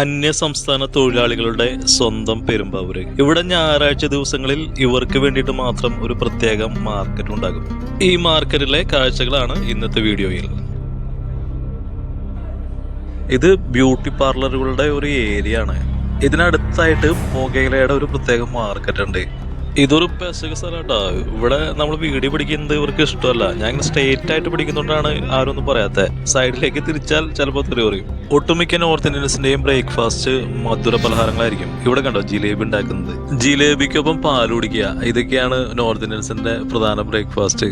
അന്യസംസ്ഥാന തൊഴിലാളികളുടെ സ്വന്തം പെരുമ്പാവൂര്. ഇവിടെ ഞായറാഴ്ച ദിവസങ്ങളിൽ ഇവർക്ക് വേണ്ടിയിട്ട് മാത്രം ഒരു പ്രത്യേക മാർക്കറ്റ് ഉണ്ടാകും. ഈ മാർക്കറ്റിലെ കാഴ്ചകളാണ് ഇന്നത്തെ വീഡിയോയിൽ. ഇത് ബ്യൂട്ടി പാർലറുകളുടെ ഒരു ഏരിയ ആണ്. ഇതിനടുത്തായിട്ട് പുകയിലയുടെ ഒരു പ്രത്യേക മാർക്കറ്റ് ഉണ്ട്. ഇതൊരു പെസക സ്ഥലമാട്ടോ. ഇവിടെ നമ്മൾ വീഡിയോ പിടിക്കുന്നത് ഇവർക്ക് ഇഷ്ടമല്ല. ഞാൻ ഇങ്ങനെ സ്ട്രേറ്റ് ആയിട്ട് പിടിക്കുന്നതുകൊണ്ടാണ് ആരൊന്നും പറയാത്ത. സൈഡിലേക്ക് തിരിച്ചാൽ ചിലപ്പോൾ തെറി പറയും. ഒട്ടുമിക്ക നോർത്ത് ഇന്ത്യൻസിന്റെയും ബ്രേക്ക്ഫാസ്റ്റ് മധുര പലഹാരങ്ങളായിരിക്കും. ഇവിടെ കണ്ടോ ജിലേബി ഉണ്ടാക്കുന്നത്, ജിലേബിക്കൊപ്പം പാൽ കുടിക്കുക, ഇതൊക്കെയാണ് നോർത്ത് ഇന്ത്യൻസിന്റെ പ്രധാന ബ്രേക്ക്ഫാസ്റ്റ്.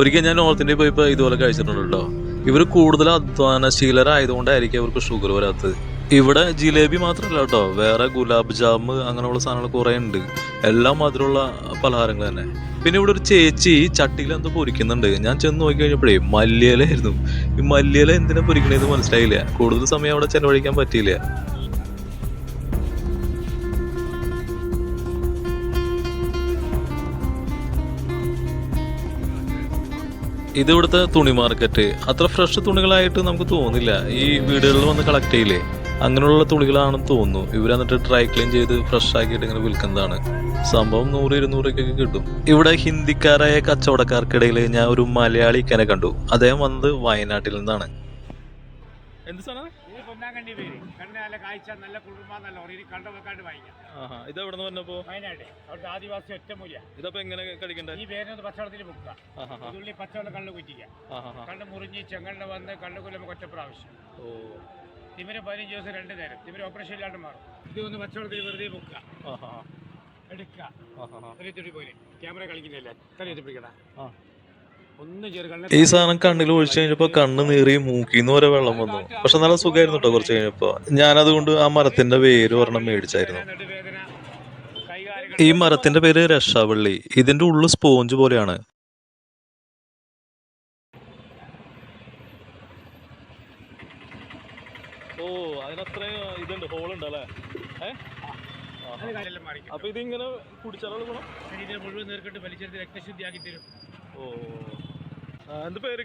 ഒരിക്കൽ ഞാൻ നോർത്ത് ഇന്ത്യയിൽ പോയപ്പോൾ ഇതുപോലെ കഴിച്ചിട്ടുണ്ട് കേട്ടോ. ഇവർ കൂടുതൽ അധ്വാനശീലരായതുകൊണ്ടായിരിക്കും അവർക്ക് ഷുഗർ വരാത്തത്. ഇവിടെ ജിലേബി മാത്രമല്ല കേട്ടോ, വേറെ ഗുലാബ് ജാമ് അങ്ങനെയുള്ള സാധനങ്ങൾ കുറേ ഉണ്ട്. എല്ലാം മധുരമുള്ള പലഹാരങ്ങൾ തന്നെ. പിന്നെ ഇവിടെ ഒരു ചേച്ചി ചട്ടിയിൽ എന്തോ പൊരിക്കുന്നുണ്ട്. ഞാൻ ചെന്ന് നോക്കി കഴിഞ്ഞപ്പോഴേ മല്ലിയിലായിരുന്നു. ഈ മല്ലിയില എന്തിനാ പൊരിക്കണേന്ന് മനസ്സിലായില്ല. കൂടുതൽ സമയം അവിടെ ചെലവഴിക്കാൻ പറ്റിയില്ല. ഇത് ഇവിടുത്തെ തുണി മാർക്കറ്റ്. അത്ര ഫ്രഷ് തുണികളായിട്ട് നമുക്ക് തോന്നില്ല. ഈ വീടുകളിൽ വന്ന് കളക്ട് ചെയ്യില്ലേ, അങ്ങനെയുള്ള തുണികളാണെന്ന് തോന്നുന്നു. ഇവർ എന്നിട്ട് ഡ്രൈ ക്ലീൻ ചെയ്ത് ഫ്രഷ് ആക്കിയിട്ട് ഇങ്ങനെ വിൽക്കുന്നതാണ്. സംഭവം 100-200 കിട്ടും. ഇവിടെ ഹിന്ദിക്കാരായ കച്ചവടക്കാർക്കിടയിൽ ഞാൻ ഒരു മലയാളിക്കനെ കണ്ടു. അദ്ദേഹം വന്നത് വയനാട്ടിൽ നിന്നാണ്. എന്ത് സാധനം? ഇത് എവിടെ നിന്ന് വന്നപ്പോ? വയനാട് അവിടുത്തെ ആദിവാസി ഒറ്റമൂല. ഇതപ്പോ എങ്ങനെ കഴിക്കണ്ടേ? ഈ പേരിനൊന്ന് പച്ചവെള്ളത്തിൽ മുക്കുക, ഉള്ളി പച്ചവെള്ളം കള്ളു കുറ്റിക്കുക, കള്ള് മുറിഞ്ഞ് ചെങ്കണ്ണ വന്ന് കള്ളുകൊല്ലുമ്പോ ഒറ്റ പ്രാവശ്യം. തിമിര 15 ദിവസം 2 നേരം. തിമിര ഓപ്പറേഷൻ ഇല്ലാണ്ട് മാറും. ഇത് ഒന്ന് പച്ചവെള്ളത്തിൽ വെറുതെ മുക്കുക, എടുക്കുക, തലയെത്തി പോലെ ക്യാമറ കളിക്കുന്നില്ല, തലയെത്തി പിടിക്കണ. ഈ സാധനം കണ്ണിൽ ഒഴിച്ചു കഴിഞ്ഞപ്പോ കണ്ണ് നീറി മൂക്കിന്ന് വരെ വെള്ളം വന്നു. പക്ഷെ നല്ല സുഖമായിരുന്നു കേട്ടോ. കുറച്ച് കഴിഞ്ഞപ്പോ ഞാനതുകൊണ്ട് ആ മരത്തിന്റെ വേര് ഒരെണ്ണം മേടിച്ചായിരുന്നു. ഈ മരത്തിന്റെ പേര് രക്ഷാവള്ളി. ഇതിന്റെ ഉള്ളു സ്പോഞ്ച് പോലെയാണ്. ഓ, അതിനത്ര ഇതുണ്ട്, ഹോളുണ്ടല്ലേ? അപ്പൊ ഇതിങ്ങനെ കുടിച്ചാലുള്ള ഗുണം മുഴുവൻ നേർക്കിട്ട് വലിച്ചെടുത്ത് രക്തശുദ്ധിയാക്കി തരും. ഓ, എന്ത് പേര്?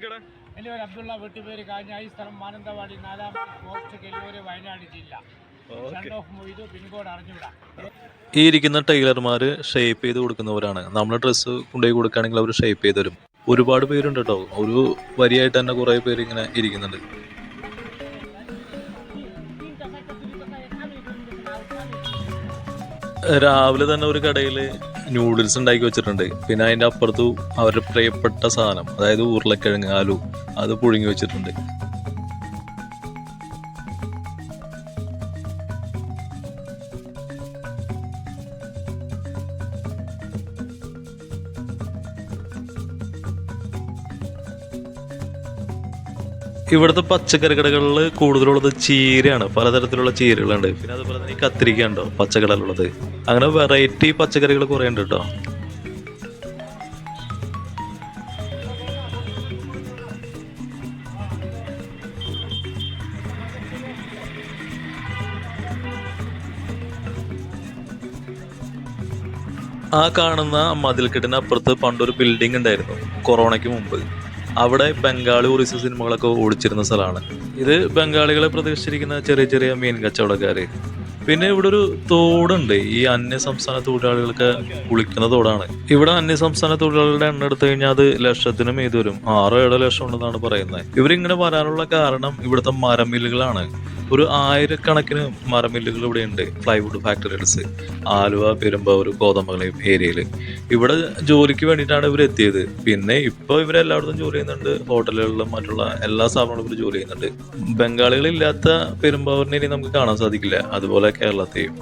എൻ്റെ പേര് അബ്ദുള്ള, വീട്ടുപേര് കാഞ്ഞായി, സ്ഥലം മാനന്തവാടി, 4ാം പോസ്റ്റ്, കെല്ലൂര്, വയനാട് ജില്ല. പിൻകോഡ് അറിഞ്ഞൂടാ. ഈ ഇരിക്കുന്ന ടൈലർമാര് ഷേപ്പ് ചെയ്ത് കൊടുക്കുന്നവരാണ്. നമ്മൾ ഡ്രസ്സ് കൊണ്ടുപോയി കൊടുക്കുകയാണെങ്കിൽ അവർ ഷേപ്പ് ചെയ്ത് തരും. ഒരുപാട് പേരുണ്ട് കേട്ടോ. ഒരു വരിയായിട്ട് തന്നെ കുറെ പേര് ഇങ്ങനെ ഇരിക്കുന്നുണ്ട്. രാവിലെ തന്നെ ഒരു കടയിൽ നൂഡിൽസ് ഉണ്ടാക്കി വെച്ചിട്ടുണ്ട്. പിന്നെ അതിൻ്റെ അപ്പുറത്ത് അവരുടെ പ്രിയപ്പെട്ട സാധനം, അതായത് ഉരുളക്കിഴങ്ങ്, ആലു, അത് പുഴുങ്ങി വെച്ചിട്ടുണ്ട്. ഇവിടുത്തെ പച്ചക്കറി കടകളിൽ കൂടുതലുള്ളത് ചീരയാണ്. പലതരത്തിലുള്ള ചീരകളുണ്ട്. പിന്നെ അതുപോലെ തന്നെ ഈ കത്തിരിക്ക ഉണ്ടോ പച്ചക്കടലുള്ളത്. അങ്ങനെ വെറൈറ്റി പച്ചക്കറികൾ കുറേ ഉണ്ട് കേട്ടോ. ആ കാണുന്ന മതിൽക്കെട്ടിനപ്പുറത്ത് പണ്ടൊരു ബിൽഡിംഗ് ഉണ്ടായിരുന്നു കൊറോണയ്ക്ക് മുമ്പ്. അവിടെ ബംഗാളി ഒറീസ സിനിമകളൊക്കെ ഓടിച്ചിരുന്ന സ്ഥലമാണ്. ഇത് ബംഗാളികളെ പ്രതീക്ഷിച്ചിരിക്കുന്ന ചെറിയ ചെറിയ മീൻ കച്ചവടക്കാര്. പിന്നെ ഇവിടെ ഒരു തോടുണ്ട്. ഈ അന്യസംസ്ഥാന തൊഴിലാളികൾക്ക് കുളിക്കുന്ന തോടാണ്. ഇവിടെ അന്യസംസ്ഥാന തൊഴിലാളികളുടെ എണ്ണം എടുത്തു കഴിഞ്ഞാൽ അത് ലക്ഷത്തിന് മീത് വരും. 6-7 ലക്ഷം ഉണ്ടെന്നാണ് പറയുന്നത്. ഇവരിങ്ങനെ വരാനുള്ള കാരണം ഇവിടുത്തെ മരമില്ലുകളാണ്. ഒരു 1000-കണക്കിന് മരമില്ലുകൾ ഇവിടെ ഉണ്ട്. പ്ലൈവുഡ് ഫാക്ടറികൾസ് ആലുവ, പെരുമ്പാവൂർ, കോതമംഗലം ഏരിയയിൽ. ഇവിടെ ജോലിക്ക് വേണ്ടിയിട്ടാണ് ഇവർ എത്തിയത്. പിന്നെ ഇപ്പോൾ ഇവരെല്ലായിടത്തും ജോലി ചെയ്യുന്നുണ്ട്. ഹോട്ടലുകളിലും മറ്റുള്ള എല്ലാ സ്ഥാപനങ്ങളും ഇവർ ജോലി ചെയ്യുന്നുണ്ട്. ബംഗാളികളില്ലാത്ത പെരുമ്പാവൂരിനെ ഇനി നമുക്ക് കാണാൻ സാധിക്കില്ല, അതുപോലെ കേരളത്തെയും.